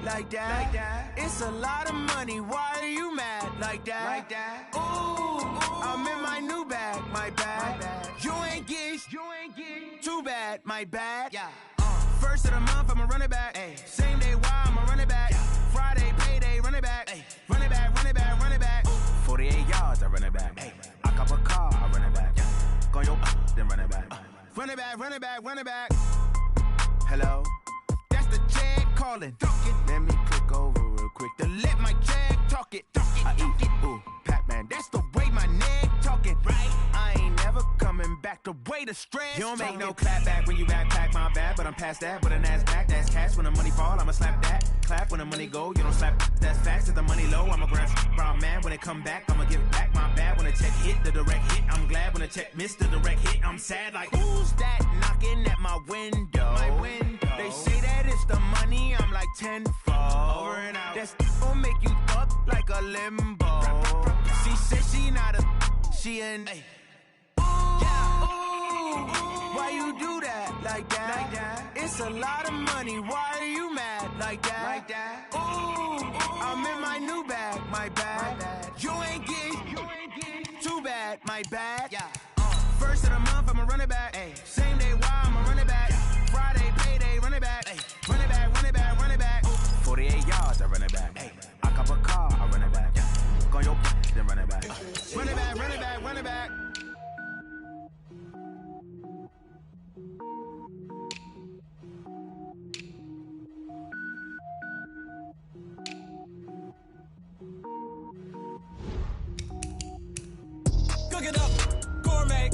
like that. It's a lot of money, why are you mad like that? Ooh, I'm in my new bag, my bad. You ain't get too bad, my bad. Yeah. First of the month, I'ma run it back. Ay. Same day, why I'ma run it back. Friday, payday, run it back. Ay. Run it back, run it back, run it back. 48 yards, I run it back. Ay. I cop a car, I run it back. Go your then run it back. Run it back, run it back, run it back. Hello, that's the jag calling. Let me click over real quick to let my jag talk it. I eat it, ooh, Pac-Man. That's the way my neck talking. Right, I ain't never coming back. The way the stress. You don't make no clap back when you backpack my bad, but I'm past that. With an ass back, that's cash. When the money fall, I'ma slap that. Clap when the money go, you don't slap. That's facts. If the money low, I'ma grab brown man. When it come back, I'ma give back my bad. When the check hit, the direct hit. I'm glad when the check missed the direct hit. I'm sad like who's that knocking at my window? My window. They say that it's the money. I'm like tenfold. Over and out. That's gon' make you up like a limbo. She said she not a. She an. Ay. Why you do that like that? It's a lot of money. Why are you mad like that? Ooh, I'm in my new bag, my bad. You ain't get too bad, my bad. Yeah. First of the month, I'ma run it back. Ay. Same day, why I'ma run it back. Friday, payday, run it back. Ay. Run it back, run it back, run it back. 48 yards, I run it back. Ay. I cop a car, I run it back. Go your then run it back. Run it back, run it back, run it back. Cook it up, gourmet.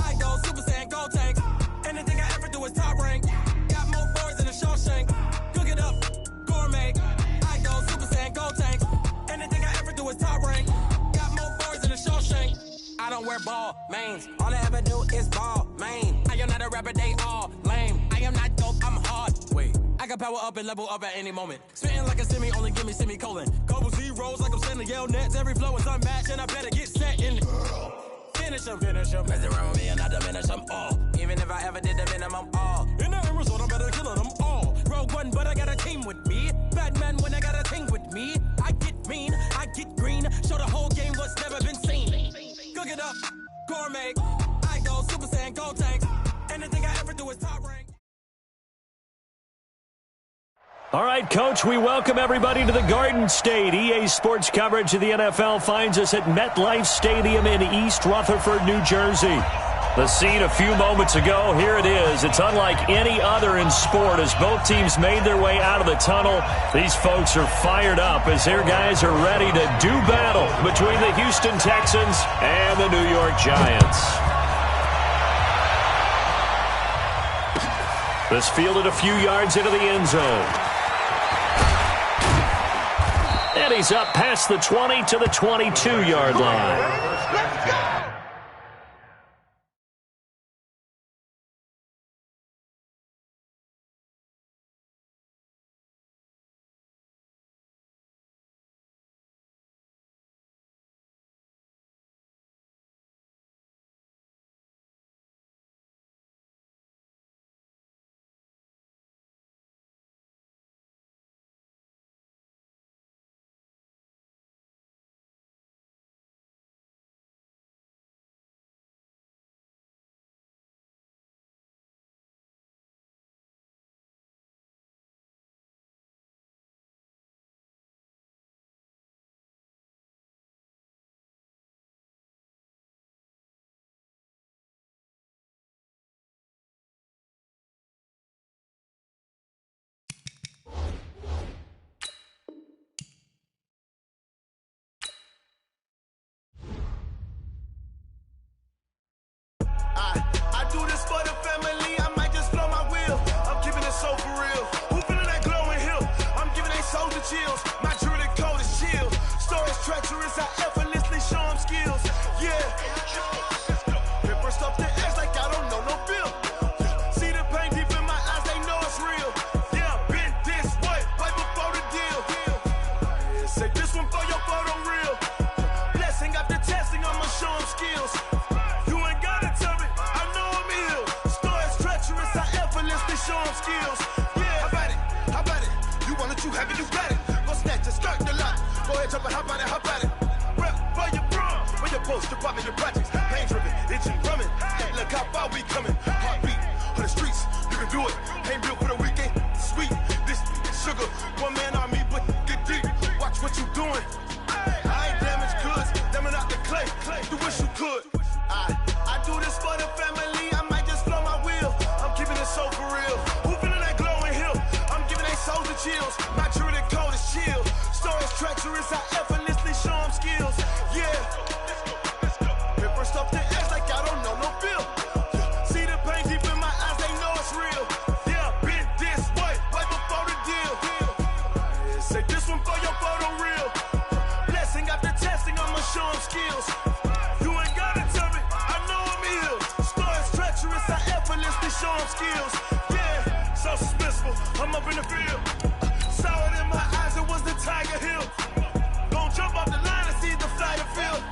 I go Super Saiyan, gold tank. Anything I ever do is top rank. Got more boys than a Shawshank. Cook it up, gourmet. I go Super Saiyan, gold tank. Anything I ever do is top rank. Got more boys than a Shawshank. I don't wear ball mains. All I ever do is ball main. I am not a rapper, they all lame. I am not dope, I'm hard. Wait, I can power up and level up at any moment. Spitting like a semi, only give me semicolon. Couple zeros like I'm sending yell nets. Every flow is unmatched and I better get set in. Finish them. Mess around with me and I diminish them all. Even if I ever did the minimum, all. In the end result, I'm better killing them all. Rogue One, but I got a team with me. Batman when I got a team with me. I get mean, I get green. Show the whole game what's never been seen. Cook it up, gourmet. I go Super Saiyan, gold tank. Anything I ever do is top rank. All right, Coach, we welcome everybody to the Garden State. EA Sports coverage of the NFL finds us at MetLife Stadium in East Rutherford, New Jersey. The scene a few moments ago, here it is. It's unlike any other in sport as both teams made their way out of the tunnel. These folks are fired up as their guys are ready to do battle between the Houston Texans and the New York Giants. This fielded a few yards into the end zone. And he's up past the 20 to the 22-yard line. Let's go! chills. My truly cold is chill. Stories treacherous, I effortlessly show them skills. Yeah. Paper stuff the edge like I don't know no feel. See the pain deep in my eyes, they know it's real. Yeah, been this way before the deal. Say this one for your photo reel. Blessing after testing, I'ma show them skills. You ain't gotta tell me, I know I'm ill. Stories treacherous, I effortlessly show them skills. Yeah, so suspenseful, I'm up in the field. Saw it in my eyes, it was the Tiger Hill. Gon' jump off the line and see the flight of field.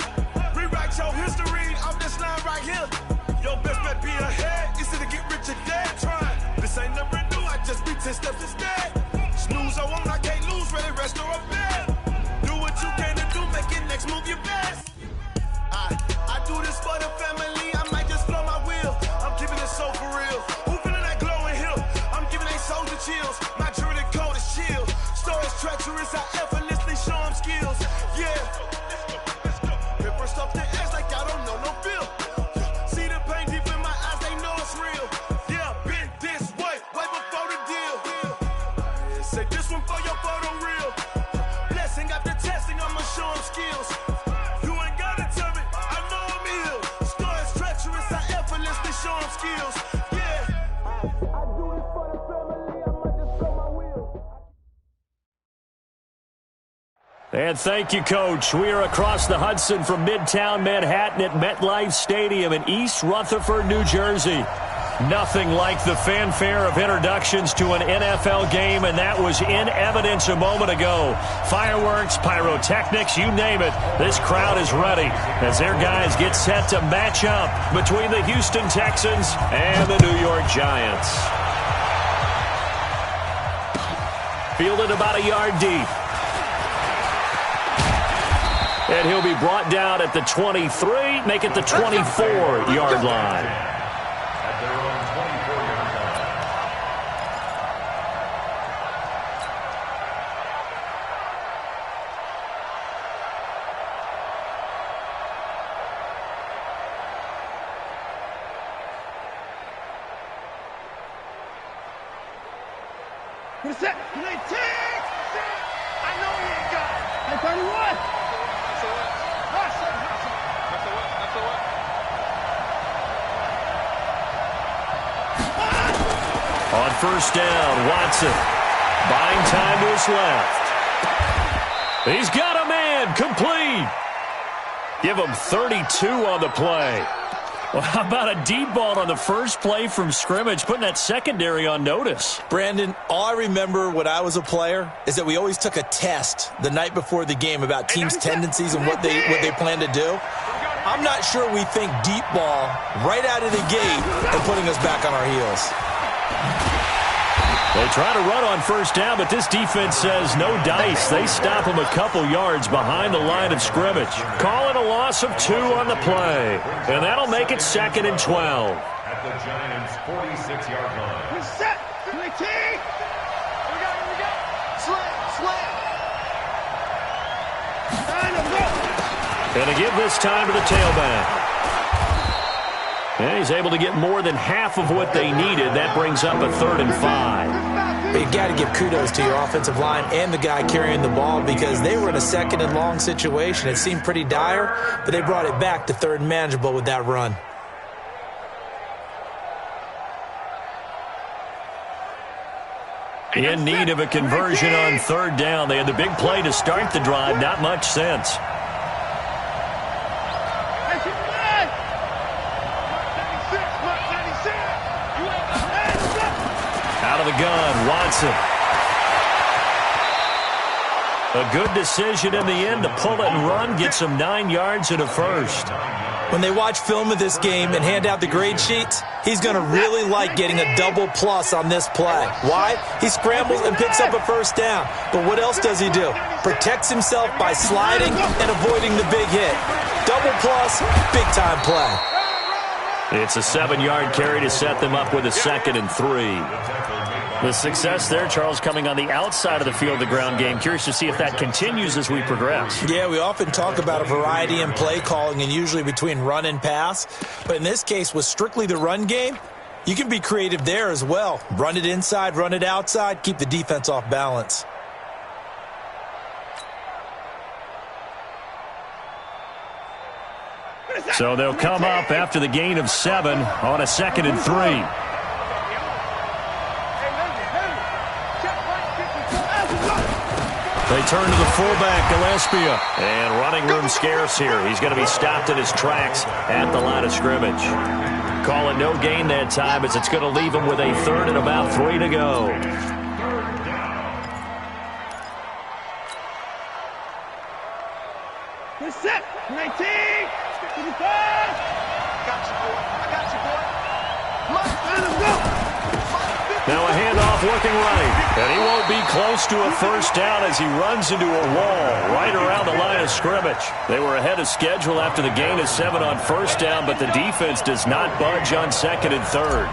Rewrite your history off this line right here. Your best bet be ahead, easy to get rich or dead. Trying, this ain't never new, I just be 10 steps instead. Snooze I won't, I can't lose, ready, rest or up bed. Do what you can to do, make it next move your best. I do this for the family, I might just blow my wheel. I'm keeping it so for real. Who feeling that glowing hill? I'm giving they souls the chills. My truly cold is chill. Stories treacherous, I effortlessly show them skills. Yeah. Paper stuff the edge like I don't know no feel. See the pain deep in my eyes, they know it's real. Yeah, been this way before the deal. Say this one for your photo reel. Blessing after testing, I'ma show them skills. You ain't gotta tell me, I know I'm ill. Stories treacherous, I effortlessly show them skills. Yeah. I do this for the family, I might just blow my wheel. And thank you, Coach. We are across the Hudson from Midtown Manhattan at MetLife Stadium in East Rutherford, New Jersey. Nothing like the fanfare of introductions to an NFL game, and that was in evidence a moment ago. Fireworks, pyrotechnics, you name it. This crowd is ready as their guys get set to match up between the Houston Texans and the New York Giants. Fielded about a yard deep. And he'll be brought down at the 23, make it the 24-yard line. Who's that? You ain't take! I know you ain't got it. Hey, 31! That's a what? That's a what? That's a what? On first down, Watson buying time to his left. He's got a man, complete. Give him 32 on the play. Well, how about a deep ball on the first play from scrimmage, putting that secondary on notice? Brandon, all I remember when I was a player is that we always took a test the night before the game about teams' tendencies and what they plan to do. I'm not sure we think deep ball right out of the gate and putting us back on our heels. They try to run on first down, but this defense says no dice. They stop them a couple yards behind the line of scrimmage. Calling a loss of 2 on the play. And that'll make it 2nd and 12. At the Giants' 46-yard line. We're set! We got! Slam! And to give this time to the tailback. And he's able to get more than half of what they needed. That brings up a 3rd and 5. You've got to give kudos to your offensive line and the guy carrying the ball because they were in a 2nd and long situation. It seemed pretty dire, but they brought it back to 3rd and manageable with that run. In need of a conversion on 3rd down. They had the big play to start the drive. Not much sense. Out of the gun, Watson. A good decision in the end to pull it and run, get some 9 yards and a first. When they watch film of this game and hand out the grade sheets, he's going to really like getting a double plus on this play. Why? He scrambles and picks up a first down. But what else does he do? Protects himself by sliding and avoiding the big hit. Double plus, big-time play. It's a 7-yard carry to set them up with a 2nd and 3. The success there, Charles, coming on the outside of the field, the ground game. Curious to see if that continues as we progress. Yeah, we often talk about a variety in play calling and usually between run and pass. But in this case, with strictly the run game, You can be creative there as well. Run it inside, run it outside, keep the defense off balance. So they'll come up after the gain of 7 on a 2nd and 3. They turn to the fullback, Gillespie. And running room scarce here. He's going to be stopped in his tracks at the line of scrimmage. Call it no gain that time as it's going to leave him with a 3rd and about 3 to go. Good set. 19. Now a handoff looking right. And he won't be close to a first down as he runs into a wall right around the line of scrimmage. They were ahead of schedule after the gain of 7 on first down, but the defense does not budge on 2nd and 3rd.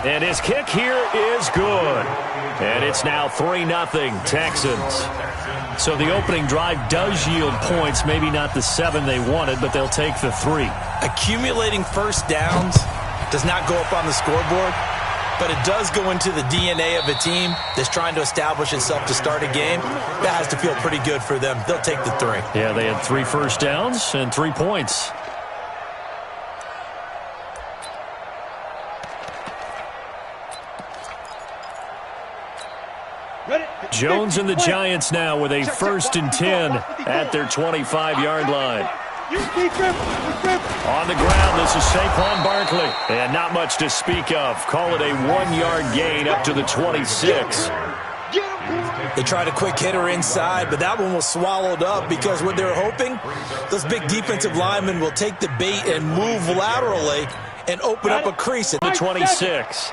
And his kick here is good. And it's now 3-0 Texans. So the opening drive does yield points, maybe not the 7 they wanted, but they'll take the 3. Accumulating first downs does not go up on the scoreboard, but it does go into the DNA of a team that's trying to establish itself to start a game. That has to feel pretty good for them. They'll take the 3. Yeah, they had 3 first downs and 3 points. Jones and the Giants now with a 1st and 10 at their 25-yard line. On the ground, this is Saquon Barkley. And not much to speak of. Call it a 1-yard gain up to the 26. They tried a quick hitter inside, but that one was swallowed up because what they're hoping, those big defensive linemen will take the bait and move laterally and open up a crease at the 26.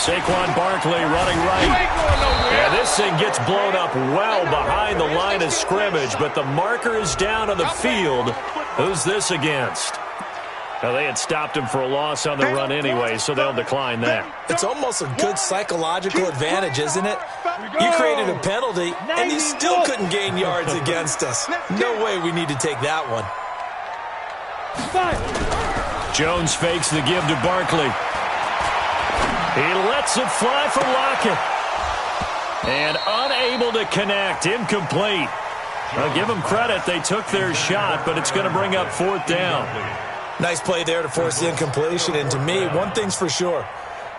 Saquon Barkley running right. And this thing gets blown up well behind the line of scrimmage, but the marker is down on the field. Who's this against? Now, they had stopped him for a loss on the run anyway, so they'll decline that. It's almost a good psychological advantage, isn't it? You created a penalty, and you still couldn't gain yards against us. No way we need to take that one. Jones fakes the give to Barkley. He lets it fly for Lockett. And unable to connect. Incomplete. I'll give them credit. They took their shot, but it's going to bring up 4th down. Nice play there to force the incompletion. And to me, one thing's for sure.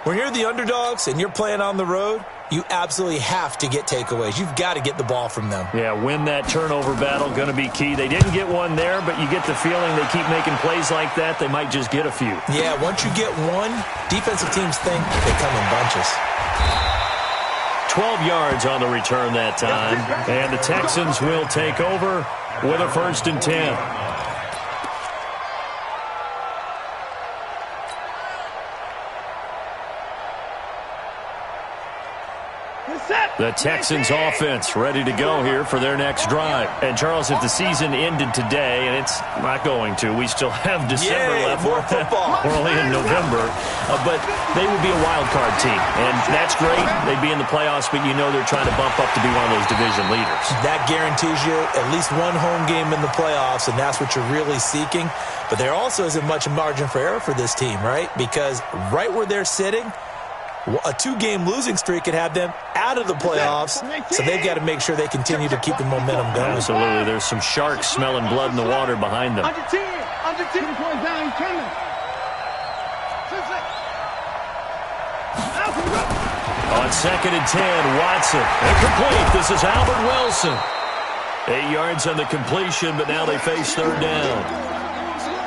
When you're the underdogs and you're playing on the road, you absolutely have to get takeaways. You've got to get the ball from them. Yeah, win that turnover battle, going to be key. They didn't get one there, but you get the feeling they keep making plays like that, they might just get a few. Yeah, once you get one, defensive teams think they come in bunches. 12 yards on the return that time, and the Texans will take over with a 1st and 10. The Texans offense ready to go here for their next drive. And, Charles, if the season ended today, and it's not going to, we still have December left. More football. We're only in November. But they would be a wild card team. And that's great. They'd be in the playoffs, but you know they're trying to bump up to be one of those division leaders. That guarantees you at least one home game in the playoffs, and that's what you're really seeking. But there also isn't much margin for error for this team, right? Because right where they're sitting, a 2-game losing streak could have them out of the playoffs, so they've got to make sure they continue to keep the momentum going. Absolutely. There's some sharks smelling blood in the water behind them. Under 10 points down, coming. On 2nd and 10, Watson. Incomplete. This is Albert Wilson. 8 yards on the completion, but now they face 3rd down.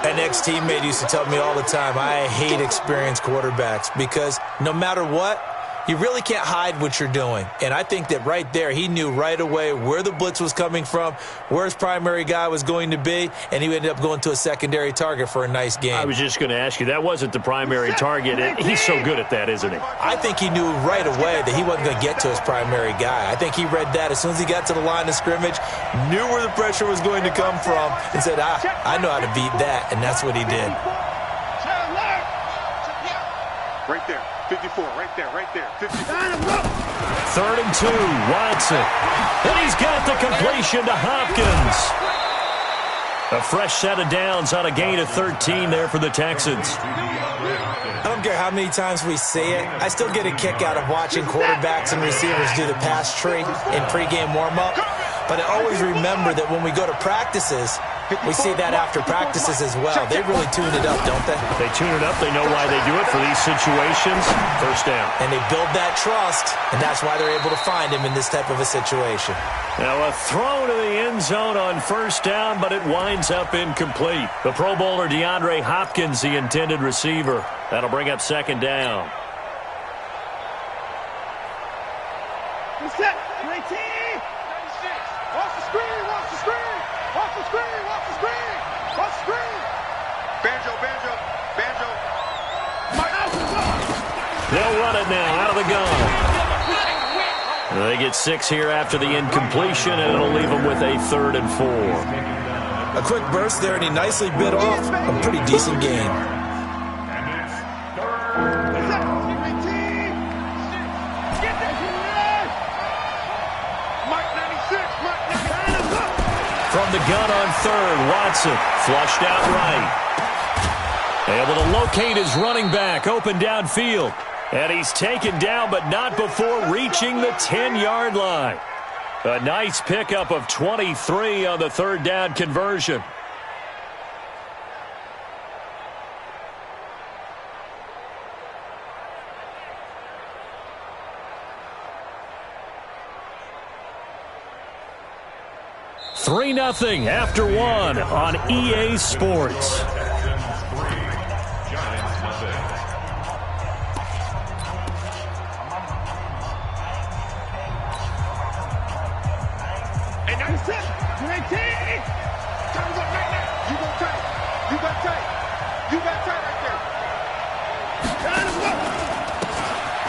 An ex-teammate used to tell me all the time, I hate experienced quarterbacks because no matter what, you really can't hide what you're doing. And I think that right there, he knew right away where the blitz was coming from, where his primary guy was going to be, and he ended up going to a secondary target for a nice game. I was just going to ask you, that wasn't the primary target. He's so good at that, isn't he? I think he knew right away that he wasn't going to get to his primary guy. I think he read that as soon as he got to the line of scrimmage, knew where the pressure was going to come from, and said, I know how to beat that, and that's what he did. Right there. 54, right there, 54. 3rd and 2, Watson. And he's got the completion to Hopkins. A fresh set of downs on a gain of 13 there for the Texans. I don't care how many times we see it. I still get a kick out of watching quarterbacks and receivers do the pass tree in pregame warm-up. But I always remember that when we go to practices, we see that after practices as well. They really tune it up, don't they? They tune it up. They know why they do it for these situations. First down. And they build that trust, and that's why they're able to find him in this type of a situation. Now a throw to the end zone on first down, but it winds up incomplete. The Pro Bowler DeAndre Hopkins, the intended receiver. That'll bring up second down. Set, 19. Watch the screen, watch the screen. Watch the screen, watch the screen. Watch the screen. Banjo. They'll run it now out of the gun. They get 6 here after the incompletion, and it'll leave them with a 3rd and 4. A quick burst there, and he nicely bit off a pretty decent gain. From the gun on 3rd, Watson flushed out right. Able to locate his running back open downfield. And he's taken down, but not before reaching the 10-yard line. A nice pickup of 23 on the 3rd down conversion. Three 3-0 after 1 on EA Sports.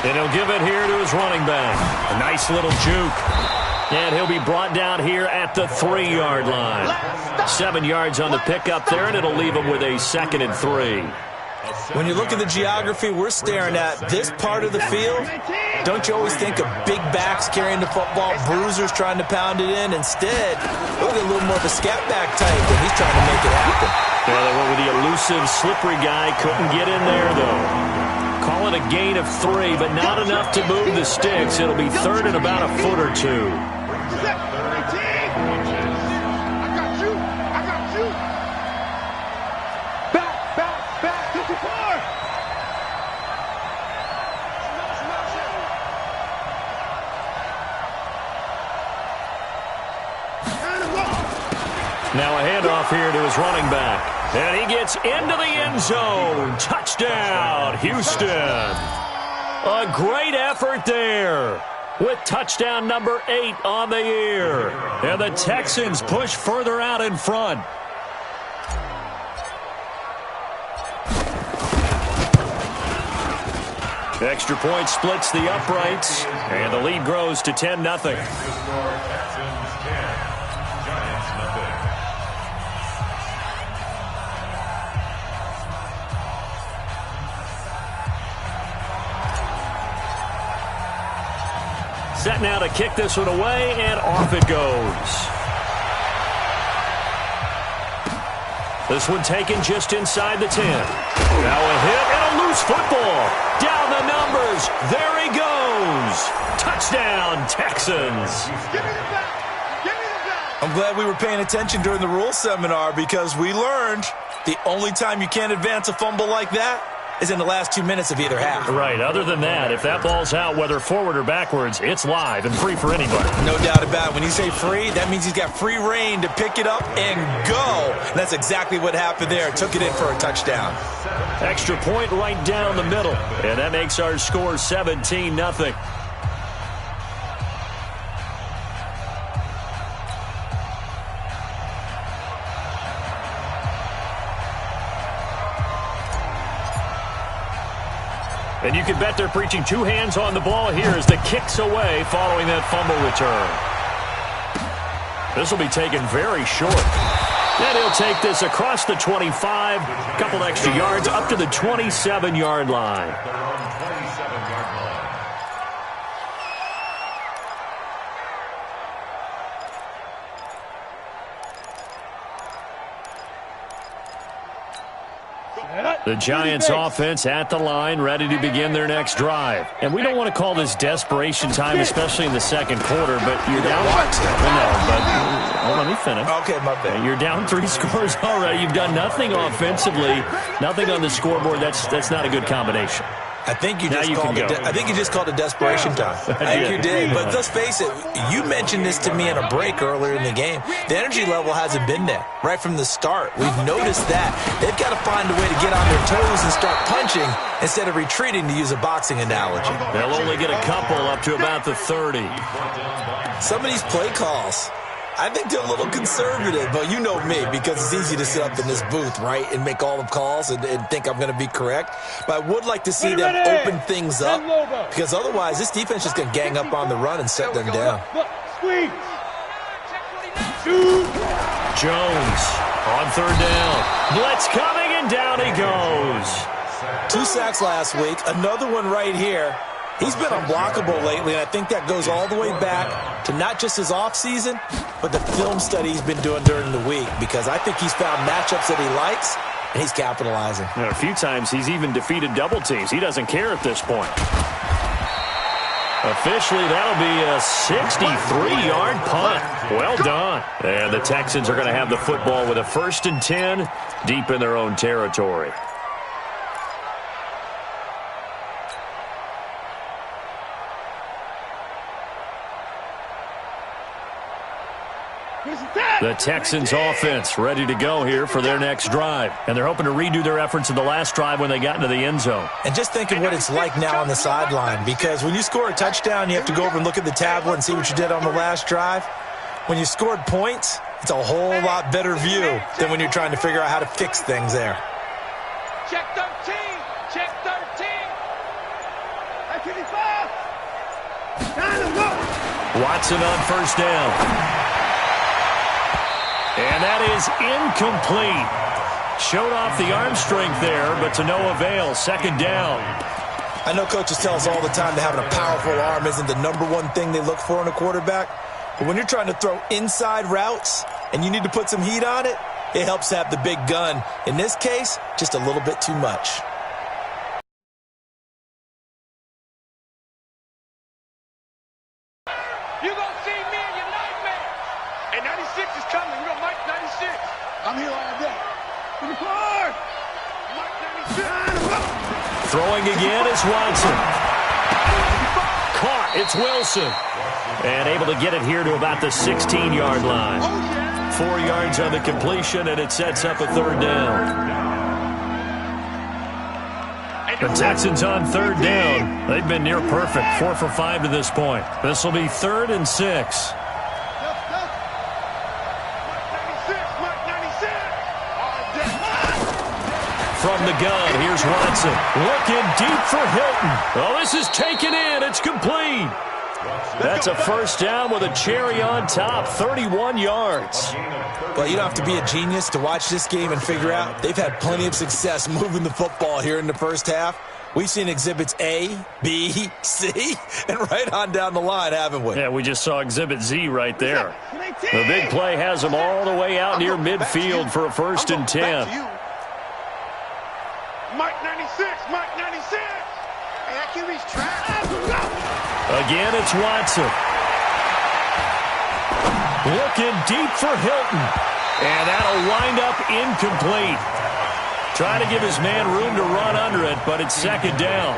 And he'll give it here to his running back. A nice little juke. And he'll be brought down here at the 3-yard line. 7 yards on the pickup there, and it'll leave him with a 2nd and 3. When you look at the geography we're staring at, this part of the field, don't you always think of big backs carrying the football, bruisers trying to pound it in? Instead, look at a little more of a scat back type, and he's trying to make it happen. Yeah, they went with the elusive, slippery guy. Couldn't get in there, though. Call it a gain of 3, but not enough to move the sticks. It'll be 3rd and about a foot or 2. Now a handoff here to his running back. And he gets into the end zone. Touchdown, Houston. A great effort there with touchdown number 8 on the year. And the Texans push further out in front. Extra point splits the uprights. And the lead grows to 10-0. Set now to kick this one away, and off it goes. This one taken just inside the 10. Now a hit and a loose football. Down the numbers. There he goes. Touchdown, Texans. Give me the back. Give me the back. I'm glad we were paying attention during the rules seminar because we learned the only time you can't advance a fumble like that is in the last 2 minutes of either half. Right. Other than that, if that ball's out, whether forward or backwards, it's live and free for anybody. No doubt about it. When you say free, that means he's got free reign to pick it up and go. And that's exactly what happened there. Took it in for a touchdown. Extra point right down the middle. And that makes our score 17-0. And you can bet they're preaching 2 hands on the ball here as the kick's away following that fumble return. This will be taken very short. And he'll take this across the 25, a couple extra yards up to the 27-yard line. The Giants offense at the line, ready to begin their next drive. And we don't want to call this desperation time, especially in the second quarter, but you're down. Let me finish. Okay, my bad. You're down 3 scores already. You've done nothing offensively, nothing on the scoreboard. That's not a good combination. I think you just called it desperation time. I think you did. But let's face it, you mentioned this to me in a break earlier in the game. The energy level hasn't been there right from the start. We've noticed that. They've got to find a way to get on their toes and start punching instead of retreating, to use a boxing analogy. They'll only get a couple up to about the 30. Some of these play calls, I think they're a little conservative, but you know me, because it's easy to sit up in this booth, right, and make all the calls and think I'm going to be correct. But I would like to see them open things up, because otherwise this defense is going to gang up on the run and set them down. Jones on 3rd down. Blitz coming, and down he goes. 2 sacks last week, another one right here. He's been unblockable lately, and I think that goes all the way back to not just his offseason, but the film study he's been doing during the week, because I think he's found matchups that he likes, and he's capitalizing. And a few times he's even defeated double teams. He doesn't care at this point. Officially, that'll be a 63-yard punt. Well done. And the Texans are going to have the football with a 1st and 10 deep in their own territory. The Texans offense ready to go here for their next drive. And they're hoping to redo their efforts in the last drive when they got into the end zone. And just think of what it's like now on the sideline, because when you score a touchdown, you have to go over and look at the tablet and see what you did on the last drive. When you scored points, it's a whole lot better view than when you're trying to figure out how to fix things there. Check 13. Check 13. 55. Time to go. Watson on 1st down. And that is incomplete. Showed off the arm strength there, but to no avail. 2nd down. I know coaches tell us all the time that having a powerful arm isn't the #1 thing they look for in a quarterback. But when you're trying to throw inside routes and you need to put some heat on it, it helps to have the big gun. In this case, just a little bit too much. You're going to see me in your nightmares. And 96 is coming. You know, Mike 96. I'm here all day. To the court. Mike 96. Throwing again is Watson. Caught. It's Wilson. And able to get it here to about the 16-yard line. 4 yards on the completion, and it sets up a 3rd down. The Texans on 3rd down. They've been near perfect. 4 for 5 to this point. This will be 3rd and 6. From the gun, here's Watson. Looking deep for Hilton. Oh, this is taken in. It's complete. That's a 1st down with a cherry on top. 31 yards. Well, you don't have to be a genius to watch this game and figure out they've had plenty of success moving the football here in the first half. We've seen exhibits A, B, C, and right on down the line, haven't we? Yeah, we just saw exhibit Z right there. The big play has them all the way out near midfield for a 1st and 10. Mike 96, Mike 96. Hey, that QB's trash. Again, it's Watson. Looking deep for Hilton. And that'll wind up incomplete. Trying to give his man room to run under it, but it's 2nd down.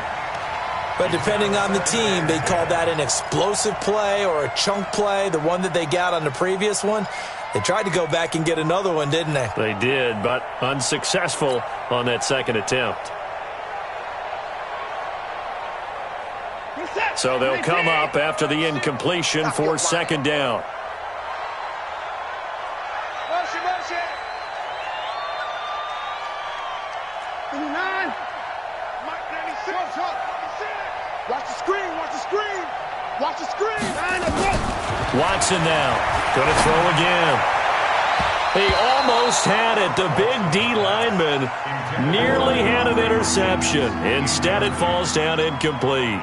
But depending on the team, they call that an explosive play or a chunk play, the one that they got on the previous one. They tried to go back and get another one, didn't they? They did, but unsuccessful on that 2nd attempt. So they'll come up after the incompletion for 2nd down. Watch the screen, watch the screen. Watch the screen. Watson now. Going to throw again. He almost had it. The big D lineman nearly had an interception. Instead, it falls down incomplete.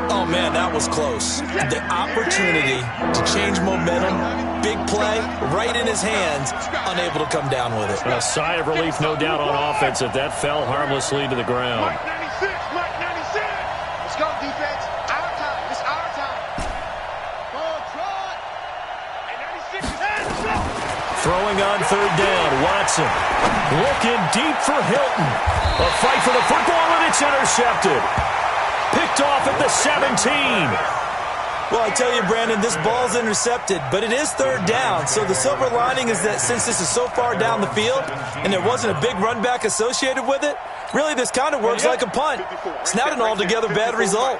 Oh, man, that was close. The opportunity to change momentum, big play, right in his hands, unable to come down with it. A sigh of relief, no doubt, on offense that fell harmlessly to the ground. Mike 96, Mike 96. Let's go, defense. Our time. It's our time. Ball trot. And 96 is hands up. Throwing on third down, Watson. Looking deep for Hilton. A fight for the football, and it's intercepted. Picked off at the 17. Well, I tell you, Brandon, this ball's intercepted, but it is third down. So the silver lining is that since this is so far down the field and there wasn't a big run back associated with it, really this kind of works like a punt. It's not an altogether bad result.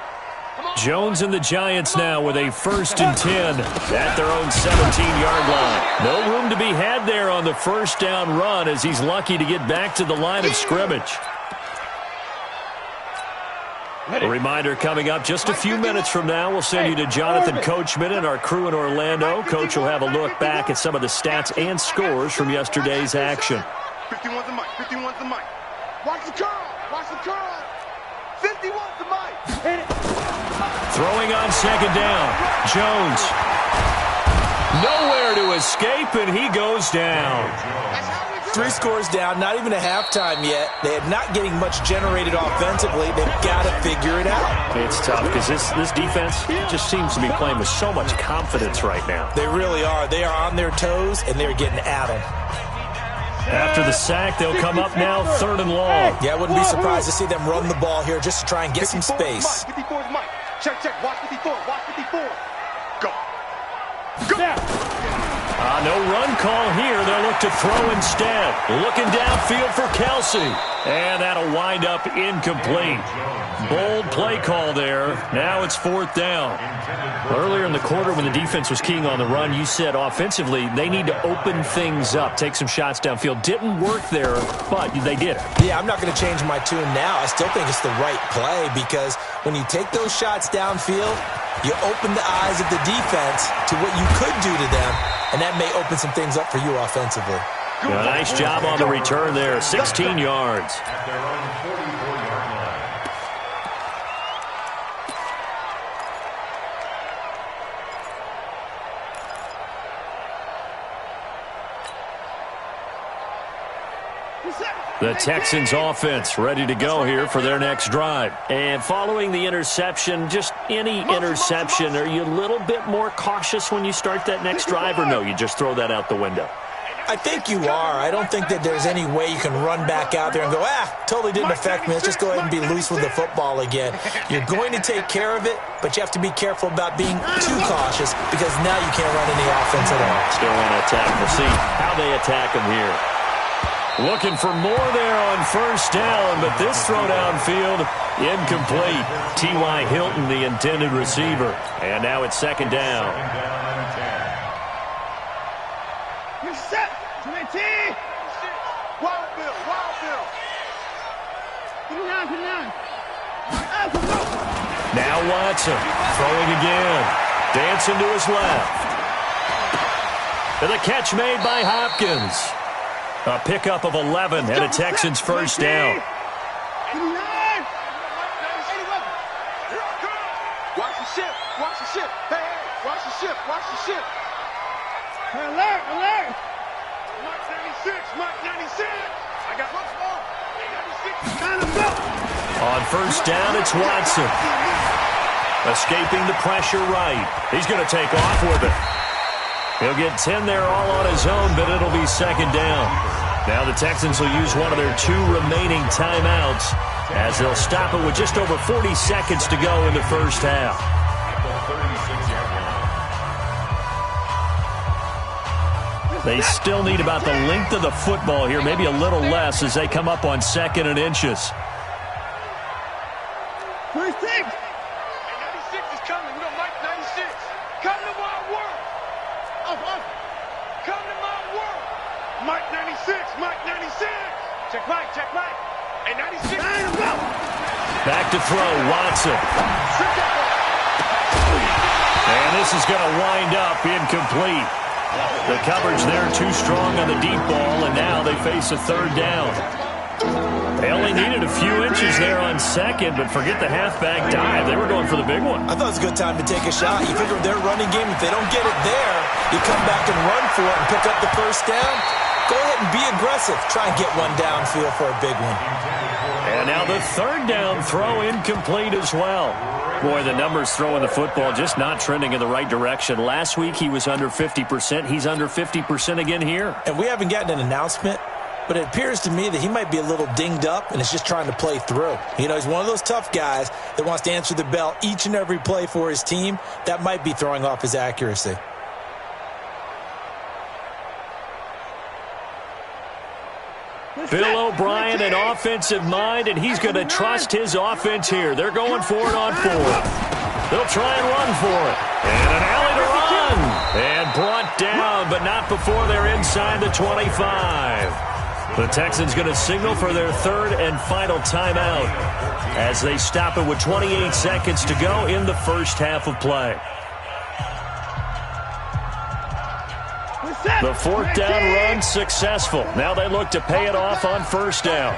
Jones and the Giants now with a 1st and 10 at their own 17-yard line. No room to be had there on the first down run as he's lucky to get back to the line of scrimmage. A reminder coming up just a few minutes from now. We'll send you to Jonathan Coachman and our crew in Orlando. Coach will have a look back at some of the stats and scores from yesterday's action. 51's the mic. 51's the mic. Watch the curl. Watch the curl. 51's the mic. Hit it. Throwing on second down. Jones. Nowhere to escape, and he goes down. 3 scores down, not even a halftime yet. They are not getting much generated offensively. They've got to figure it out. It's tough because this defense just seems to be playing with so much confidence right now. They really are. They are on their toes, and they're getting at them. After the sack, they'll come up now 3rd and long. Yeah, I wouldn't be surprised to see them run the ball here just to try and get some space. 54's Mike. Check, check. Watch 54. Watch 54. Go. Go. No run call here. They'll look to throw instead. Looking downfield for Kelsey. And that'll wind up incomplete. Bold play call there. Now it's 4th down. Earlier in the quarter when the defense was keying on the run, you said offensively they need to open things up, take some shots downfield. Didn't work there, but they did it. Yeah, I'm not going to change my tune now. I still think it's the right play because when you take those shots downfield, you open the eyes of the defense to what you could do to them, and that may open some things up for you offensively. Yeah, nice job on the return there. 16 yards. At their own 44-yard line. The Texans offense ready to go here for their next drive. And following the interception, just any interception, are you a little bit more cautious when you start that next drive, or no, you just throw that out the window? I think you are. I don't think that there's any way you can run back out there and go, totally didn't affect me. Let's just go ahead and be loose with the football again. You're going to take care of it, but you have to be careful about being too cautious because now you can't run any offense at all. Still want to attack. We'll see how they attack him here. Looking for more there on first down, but this throw downfield incomplete. T.Y. Hilton, the intended receiver. And now it's 2nd down. You're set. 20. Wild Bill. Wild Bill. Put it down. Now Watson throwing again. Dancing to his left. And the catch made by Hopkins. A pickup of 11 and a Texans first down. Watch the ship. Watch the ship. Hey, watch the ship. Watch the ship. Alert, alert. Mike 96. Mike 96. I got much more. 96. On first down, it's Watson. Escaping the pressure right. He's going to take off with it. He'll get 10 there all on his own, but it'll be 2nd down. Now the Texans will use one of their 2 remaining timeouts as they'll stop it with just over 40 seconds to go in the first half. They still need about the length of the football here, maybe a little less as they come up on 2nd and inches. First thing. 96 is coming. We got Mike 96. Come to my world. Come to my world. Mike 96. Mike 96. Check Mike. Check Mike. And 96. Back to throw, Watson. And this is going to wind up incomplete. The coverage there too strong on the deep ball, and now they face a 3rd down. They only needed a few inches there on second, but forget the halfback dive. They were going for the big one. I thought it was a good time to take a shot. You figure with their running game, if they don't get it there, you come back and run for it and pick up the first down. Go ahead and be aggressive. Try and get one downfield for a big one. And now the third down throw incomplete as well. Boy, the numbers throwing the football just not trending in the right direction. Last week he was under 50%. He's under 50% again here. And we haven't gotten an announcement, but it appears to me that he might be a little dinged up and is just trying to play through. You know, he's one of those tough guys that wants to answer the bell each and every play for his team. That might be throwing off his accuracy. Bill O'Brien, an offensive mind, and he's going to trust his offense here. They're going for it on fourth. They'll try and run for it. And an alley to run. And brought down, but not before they're inside the 25. The Texans going to signal for their third and final timeout as they stop it with 28 seconds to go in the first half of play. The fourth down run successful. Now they look to pay it off on first down.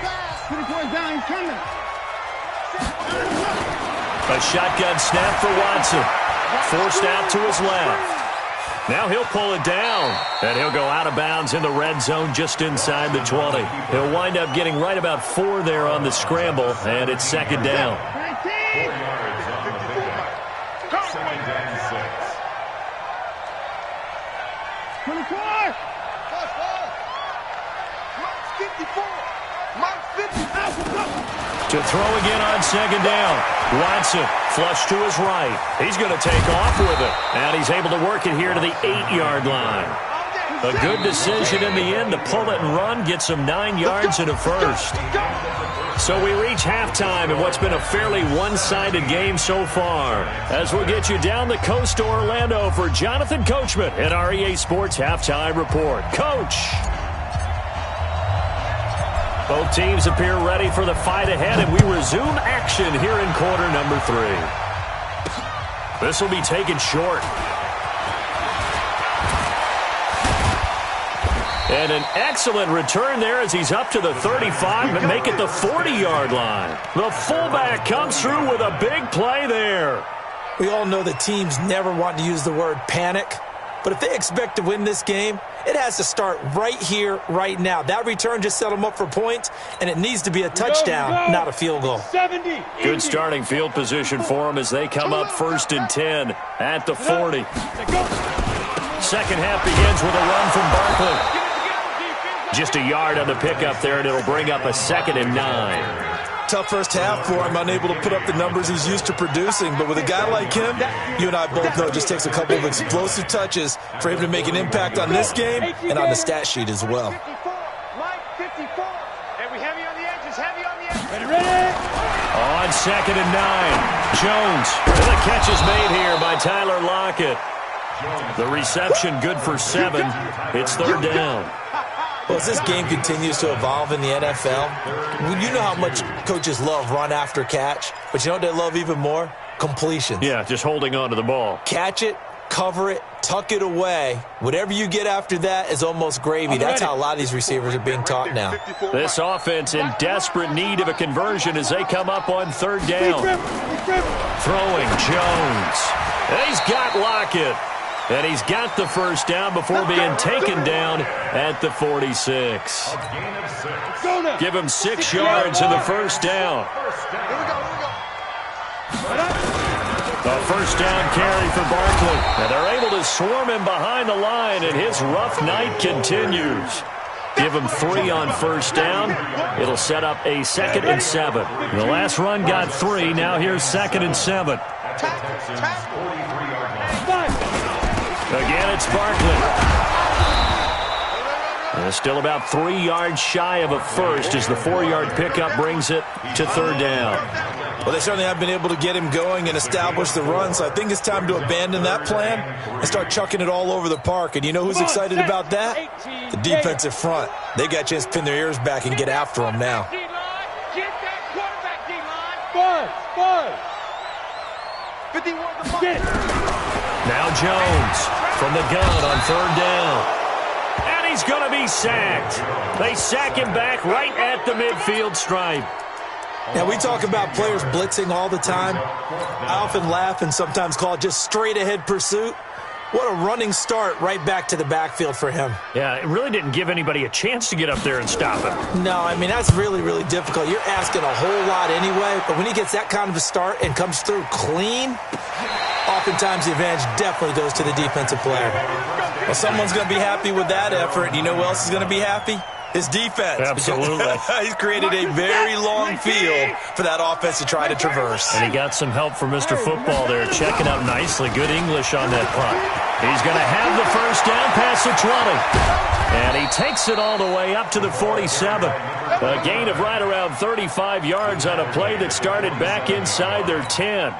A shotgun snap for Watson. Forced out to his left. Now he'll pull it down, and he'll go out of bounds in the red zone just inside the 20. He'll wind up getting right about 4 there on the scramble, and it's second down. 4 yards on the pickup. Second and 6. 24! Mark 54! Mark 50! To throw again on second down. Watson, flush to his right. He's going to take off with it. And he's able to work it here to the 8-yard line. A good decision in the end to pull it and run, get some 9 yards and a first. So we reach halftime in what's been a fairly one-sided game so far. As we'll get you down the coast to Orlando for Jonathan Coachman at our EA Sports Halftime Report. Coach! Both teams appear ready for the fight ahead, and we resume action here in quarter number 3. This will be taken short. And an excellent return there as he's up to the 35 and make it the 40-yard line. The fullback comes through with a big play there. We all know that teams never want to use the word panic, but if they expect to win this game, it has to start right here, right now. That return just set them up for points, and it needs to be a touchdown, not a field goal. 70. Good starting field position for them as they come up first and 10 at the 40. Second half begins with a run from Barkley. Just a yard on the pickup there, and it'll bring up a second and 9. Tough first half for him, unable to put up the numbers he's used to producing. But with a guy like him, you and I both know it just takes a couple of explosive touches for him to make an impact on this game and on the stat sheet as well. Mike 54. And we heavy on the edges, heavy on the edges. Ready? On second and 9, Jones. And the catch is made here by Tyler Lockett. The reception good for 7. It's third down. Well, as this game continues to evolve in the NFL, you know how much coaches love run after catch, but you know what they love even more? Completions. Yeah, just holding on to the ball. Catch it, cover it, tuck it away. Whatever you get after that is almost gravy. That's how a lot of these receivers are being taught now. This offense in desperate need of a conversion as they come up on third down. Throwing Jones. And he's got Lockett. And he's got the first down before being taken down at the 46. Give him 6 yards in the first down. A first down carry for Barkley. And they're able to swarm him behind the line, and his rough night continues. Give him 3 on first down. It'll set up a second and 7. The last run got 3. Now here's second and 7. Again, it's Barkley. And still about 3 yards shy of a first as the 4-yard pickup brings it to third down. Well, they certainly have been able to get him going and establish the run, so I think it's time to abandon that plan and start chucking it all over the park. And you know who's excited about that? The defensive front. They got a chance to pin their ears back and get after him now. Get that quarterback, D-line. 51 the Now Jones from the gun on third down. And he's going to be sacked. They sack him back right at the midfield stripe. Now, we talk about players blitzing all the time. I often laugh and sometimes call it just straight-ahead pursuit. What a running start right back to the backfield for him. Yeah, it really didn't give anybody a chance to get up there and stop him. No, I mean, that's really, really difficult. You're asking a whole lot anyway, but when he gets that kind of a start and comes through clean, oftentimes the advantage definitely goes to the defensive player. Well, someone's going to be happy with that effort. You know who else is going to be happy? His defense. Absolutely. He's created a very long field for that offense to try to traverse. And he got some help from Mr. Football there, checking up nicely. Good English on that punt. He's going to have the first down past the 20. And he takes it all the way up to the 47. A gain of right around 35 yards on a play that started back inside their 10.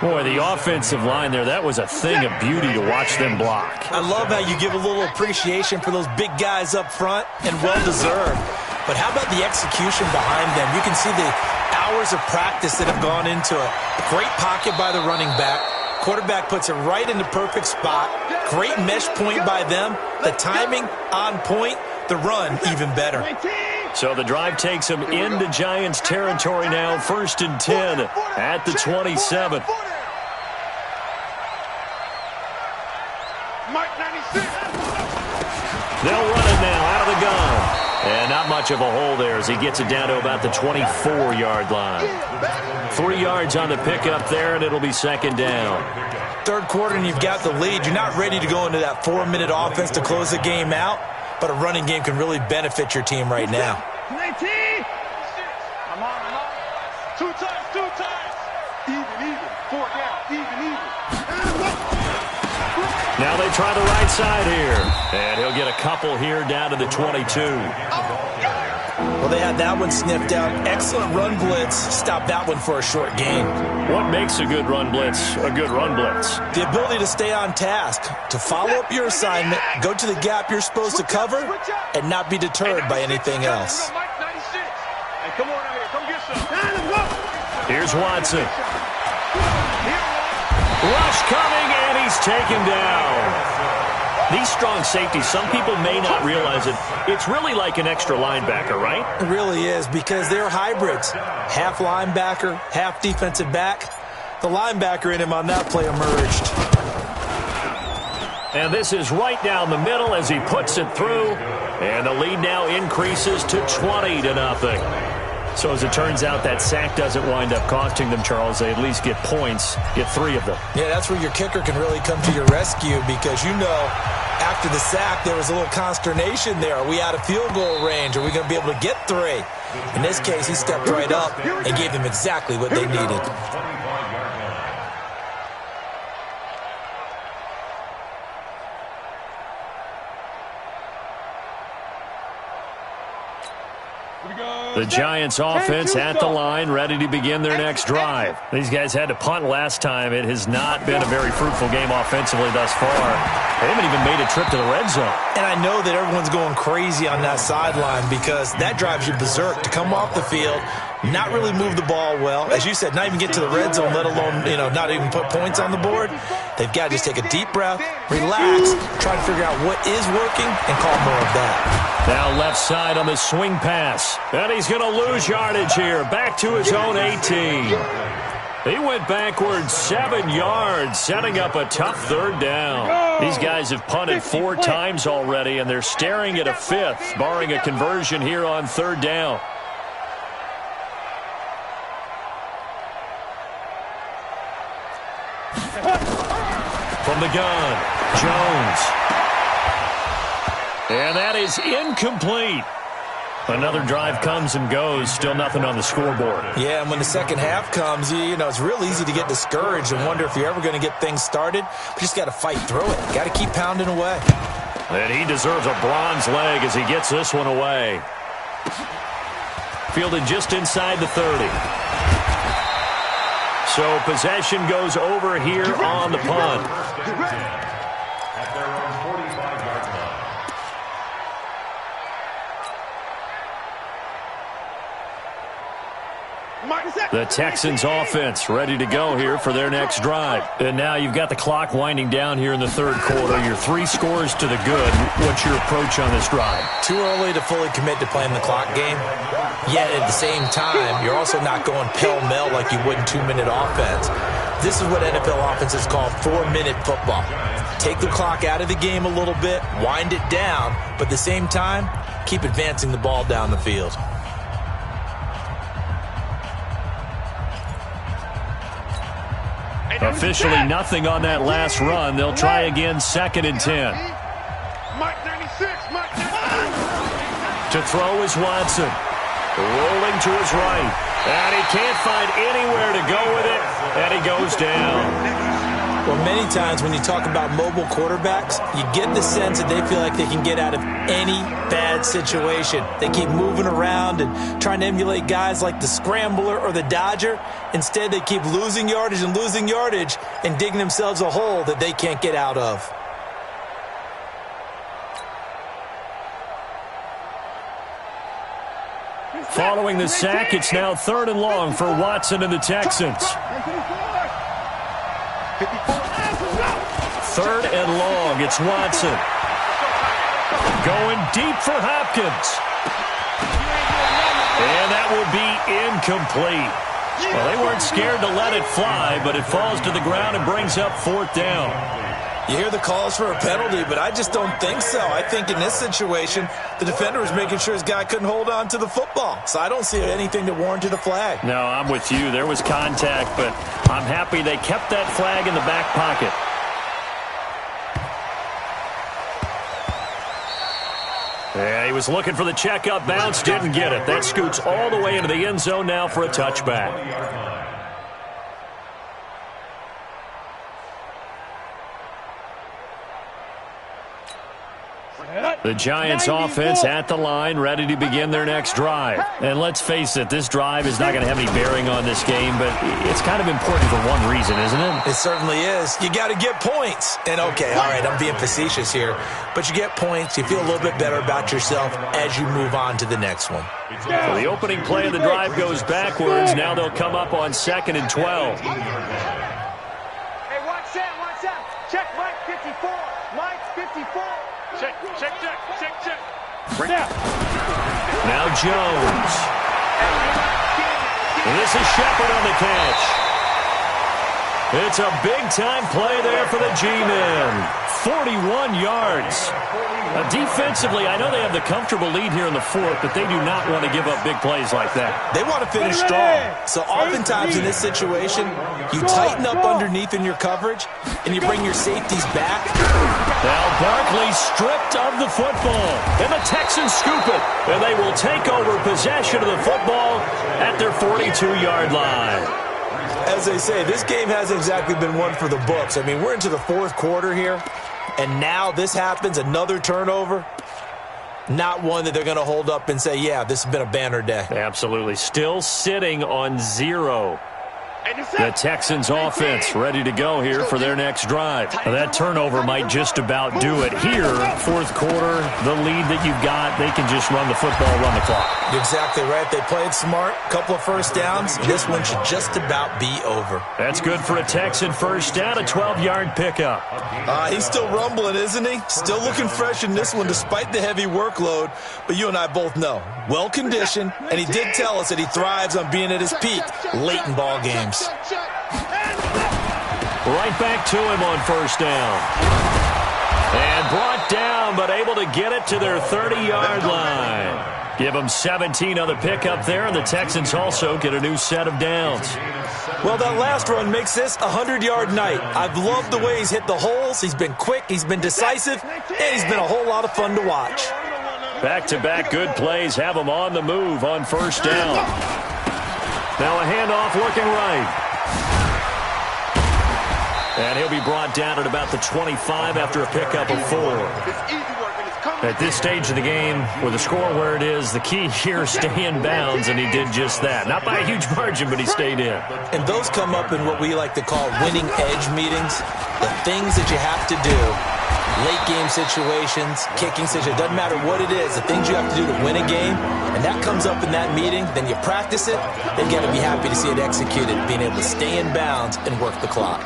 Boy, the offensive line there, that was a thing of beauty to watch them block. I love how you give a little appreciation for those big guys up front, and well-deserved. But how about the execution behind them? You can see the hours of practice that have gone into it. Great pocket by the running back. Quarterback puts it right in the perfect spot. Great mesh point by them. The timing on point. The run even better. So the drive takes them into Giants territory now. 1st and 10 at the 27. They'll run it now out of the gun. And not much of a hole there as he gets it down to about the 24-yard line. 3 yards on the pickup there, and it'll be 2nd down. Third quarter, and you've got the lead. You're not ready to go into that 4-minute offense to close the game out, but a running game can really benefit your team right now. 19. I'm on. 2 times. Even. 4 down. Even. Now they try the right side here. And he'll get a couple here down to the 22. Well, they had that one sniffed out. Excellent run blitz. Stop that one for a short gain. What makes a good run blitz a good run blitz? The ability to stay on task, to follow up your assignment, go to the gap you're supposed to cover, and not be deterred by anything else. Come on out here. Come get some. Here's Watson. Rush coming, and he's taken down. These strong safeties, some people may not realize it. It's really like an extra linebacker, right? It really is, because they're hybrids. Half linebacker, half defensive back. The linebacker in him on that play emerged. And this is right down the middle as he puts it through. And the lead now increases to 20-0. So as it turns out, that sack doesn't wind up costing them, Charles. They at least get points, get 3 of them. Yeah, that's where your kicker can really come to your rescue, because you know after the sack there was a little consternation there. Are we out of field goal range? Are we going to be able to get 3? In this case, he stepped right up and gave them exactly what they needed. The Giants offense at the line, ready to begin their next drive. These guys had to punt last time. It has not been a very fruitful game offensively thus far. They haven't even made a trip to the red zone. And I know that everyone's going crazy on that sideline, because that drives you berserk to come off the field, not really move the ball well. As you said, not even get to the red zone, let alone, not even put points on the board. They've got to just take a deep breath, relax, try to figure out what is working, and call more of that. Now left side on the swing pass. And he's going to lose yardage here. Back to his own 18. He went backwards 7 yards, setting up a tough 3rd down. These guys have punted 4 times already, and they're staring at a 5th, barring a conversion here on 3rd down. From the gun, Jones. And that is incomplete. Another drive comes and goes. Still nothing on the scoreboard. Yeah, and when the second half comes, it's real easy to get discouraged and wonder if you're ever going to get things started. But you just got to fight through it. Got to keep pounding away. And he deserves a bronze leg as he gets this one away. Fielded just inside the 30. So possession goes over here on the punt. At their own 45-yard line. The Texans offense ready to go here for their next drive. And now you've got the clock winding down here in the third quarter. You're 3 scores to the good. What's your approach on this drive? Too early to fully commit to playing the clock game. Yet at the same time, you're also not going pell-mell like you would in 2-minute offense. This is what NFL offenses call 4-minute football. Take the clock out of the game a little bit, wind it down, but at the same time, keep advancing the ball down the field. Officially nothing on that last run. They'll try again, 2nd and 10. To throw is Watson. Rolling to his right. And he can't find anywhere to go with it. And he goes down. Well, many times when you talk about mobile quarterbacks, you get the sense that they feel like they can get out of any bad situation. They keep moving around and trying to emulate guys like the Scrambler or the Dodger. Instead, they keep losing yardage and digging themselves a hole that they can't get out of. Following the sack, it's now 3rd and long for Watson and the Texans. 3rd and long, it's Watson. Going deep for Hopkins. And that will be incomplete. Well, they weren't scared to let it fly, but it falls to the ground and brings up 4th down. You hear the calls for a penalty, but I just don't think so. I think in this situation, the defender was making sure his guy couldn't hold on to the football. So I don't see anything that warranted a flag. No, I'm with you. There was contact, but I'm happy they kept that flag in the back pocket. Yeah, he was looking for the checkup bounce, didn't get it. That scoots all the way into the end zone now for a touchback. The Giants offense at the line, ready to begin their next drive. And let's face it, this drive is not going to have any bearing on this game, but it's kind of important for one reason, isn't it? It certainly is. You got to get points. And okay, all right, I'm being facetious here, but you get points, you feel a little bit better about yourself as you move on to the next one. So the opening play of the drive goes backwards. Now they'll come up on 2nd and 12. Hey, watch that. Check Mike 54. Mike 54. Check. Now Jones. And this is Shepard on the catch. It's a big-time play there for the G-Men. 41 yards. Defensively, I know they have the comfortable lead here in the 4th, but they do not want to give up big plays like that. They want to finish strong. So oftentimes in this situation, you tighten up underneath in your coverage, and you bring your safeties back. Now Barkley stripped of the football, and the Texans scoop it, and they will take over possession of the football at their 42-yard line. As they say, this game hasn't exactly been one for the books. I mean, we're into the 4th quarter here, and now this happens, another turnover. Not one that they're going to hold up and say, yeah, this has been a banner day. Absolutely. Still sitting on 0. The Texans offense ready to go here for their next drive. Now, that turnover might just about do it. Here, 4th quarter, the lead that you've got, they can just run the football, run the clock. You're exactly right. They played smart, couple of first downs. This one should just about be over. That's good for a Texan first down, a 12-yard pickup. He's still rumbling, isn't he? Still looking fresh in this one despite the heavy workload. But you and I both know, well-conditioned, and he did tell us that he thrives on being at his peak late in ball games. Right back to him on first down. And brought down, but able to get it to their 30-yard line. Give them 17 on the pickup there, and the Texans also get a new set of downs. Well, that last run makes this a 100-yard night. I've loved the way he's hit the holes. He's been quick, he's been decisive, and he's been a whole lot of fun to watch. Back-to-back good plays have him on the move on first down. Now a handoff looking right. And he'll be brought down at about the 25 after a pickup of 4. At this stage of the game, with the score where it is, the key here, stay in bounds, and he did just that. Not by a huge margin, but he stayed in. And those come up in what we like to call winning edge meetings, the things that you have to do late game situations, kicking situations, doesn't matter what it is, the things you have to do to win a game, and that comes up in that meeting, then you practice it, then you got to be happy to see it executed, being able to stay in bounds and work the clock.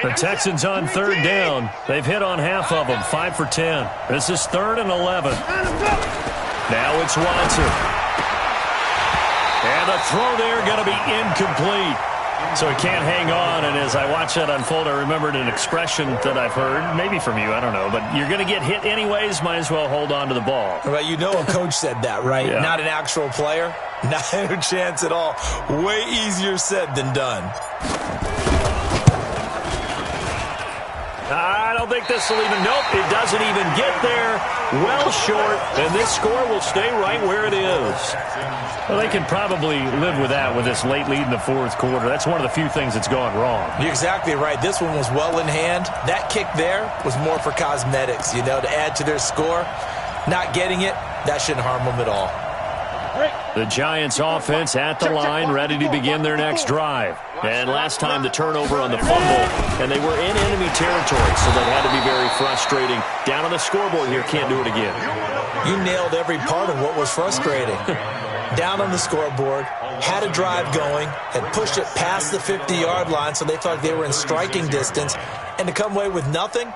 The Texans on third down. They've hit on half of them, 5 for 10. This is 3rd and 11. Now it's Watson. And the throw there going to be incomplete. So he can't hang on, and as I watch that unfold, I remembered an expression that I've heard, maybe from you, I don't know, but you're going to get hit anyways, might as well hold on to the ball. Well, you know a coach said that, right? Yeah. Not an actual player. Not a chance at all. Way easier said than done. I don't think this will even, nope, it doesn't even get there. Well short, and this score will stay right where it is. Well, they can probably live with that with this late lead in the fourth quarter. That's one of the few things that's gone wrong. You're exactly right. This one was well in hand. That kick there was more for cosmetics, you know, to add to their score. Not getting it, that shouldn't harm them at all. The Giants offense at the line, ready to begin their next drive. And last time the turnover on the fumble, and they were in enemy territory, so that had to be very frustrating. Down on the scoreboard here, can't do it again. You nailed every part of what was frustrating. Down on the scoreboard, had a drive going, had pushed it past the 50-yard line, so they thought they were in striking distance, and to come away with nothing,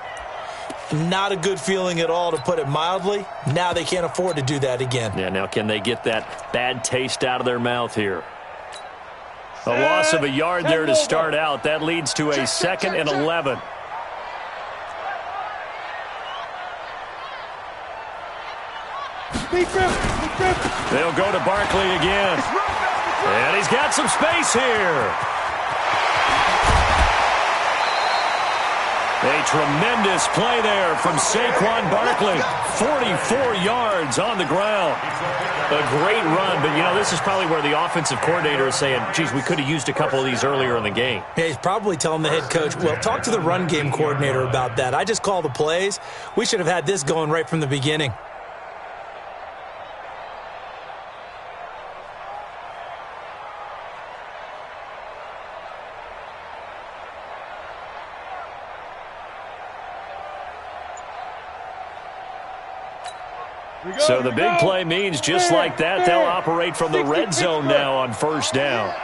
not a good feeling at all, to put it mildly. Now they can't afford to do that again. Yeah, now can they get that bad taste out of their mouth here? A loss of a yard there to start out. That leads to a 2nd and 11. They'll go to Barkley again. And he's got some space here. A tremendous play there from Saquon Barkley. 44 yards on the ground. A great run, but, you know, this is probably where the offensive coordinator is saying, geez, we could have used a couple of these earlier in the game. Yeah, he's probably telling the head coach, well, talk to the run game coordinator about that. I just call the plays. We should have had this going right from the beginning. So the big play means just like that, they'll operate from the red zone now on first down.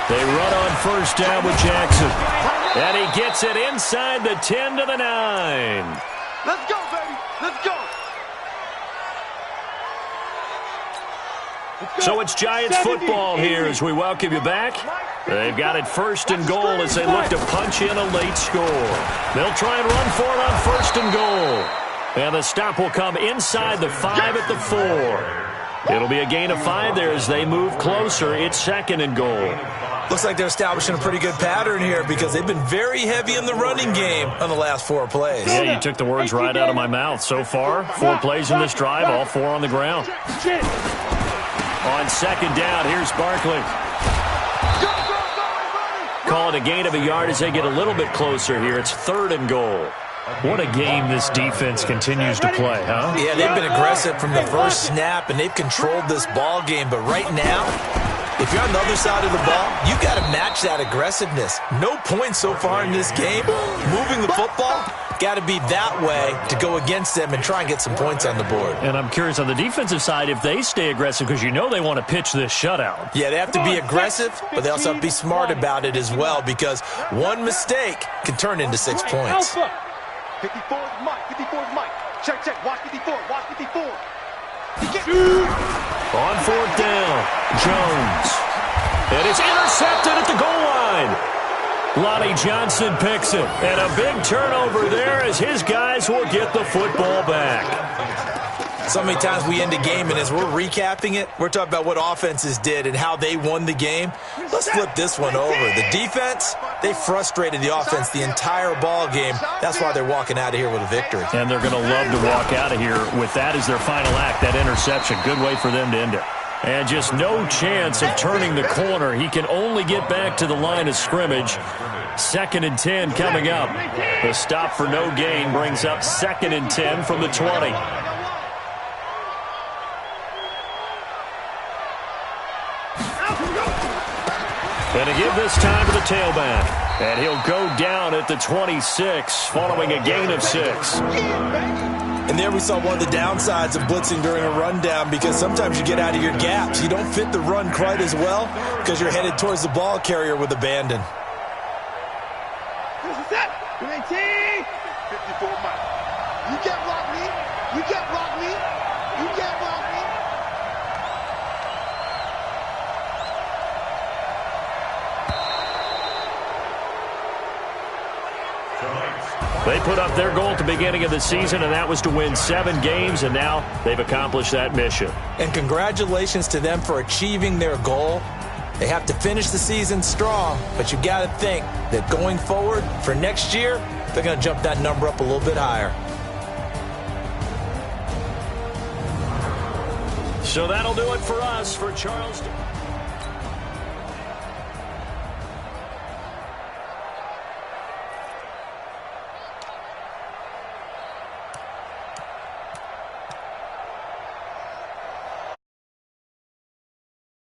They run on first down with Jackson. And he gets it inside the 10 to the 9. Let's go, baby. Let's go. So it's Giants football here as we welcome you back. They've got it 1st and goal as they look to punch in a late score. They'll try and run for it on 1st and goal. And the stop will come inside the 5 at the 4. It'll be a gain of 5 there as they move closer. It's 2nd and goal. Looks like they're establishing a pretty good pattern here because they've been very heavy in the running game on the last 4 plays. Yeah, you took the words right out of my mouth. So far, 4 plays in this drive, all 4 on the ground. On 2nd down, here's Barkley. Call it a gain of a yard as they get a little bit closer here. It's 3rd and goal. What a game this defense continues to play, huh? Yeah, they've been aggressive from the first snap, and they've controlled this ball game. But right now, if you're on the other side of the ball, you got to match that aggressiveness. No points so far in this game. Moving the football, got to be that way to go against them and try and get some points on the board. And I'm curious on the defensive side if they stay aggressive because you know they want to pitch this shutout. Yeah, they have to be aggressive, but they also have to be smart about it as well because one mistake can turn into 6 points. 54 is Mike. 54 is Mike. Check, check. Watch 54. Watch 54. On 4th down, Jones. And it's intercepted at the goal line. Lonnie Johnson picks it. And a big turnover there as his guys will get the football back. So many times we end a game, and as we're recapping it, we're talking about what offenses did and how they won the game. Let's flip this one over. The defense, they frustrated the offense the entire ball game. That's why they're walking out of here with a victory. And they're going to love to walk out of here with that as their final act, that interception. Good way for them to end it. And just no chance of turning the corner. He can only get back to the line of scrimmage. 2nd and 10 coming up. The stop for no gain brings up 2nd and 10 from the 20. And to give this time to the tailback. And he'll go down at the 26 following a gain of 6. And there we saw one of the downsides of blitzing during a rundown, because sometimes you get out of your gaps. You don't fit the run quite as well because you're headed towards the ball carrier with abandon. This is it. 19. 54 miles. You can't block me. You can't block me. You can't block me. They put up their goal at the beginning of the season, and that was to win 7 games, and now they've accomplished that mission. And congratulations to them for achieving their goal. They have to finish the season strong, but you got to think that going forward for next year, they're going to jump that number up a little bit higher. So that'll do it for us. For Charleston.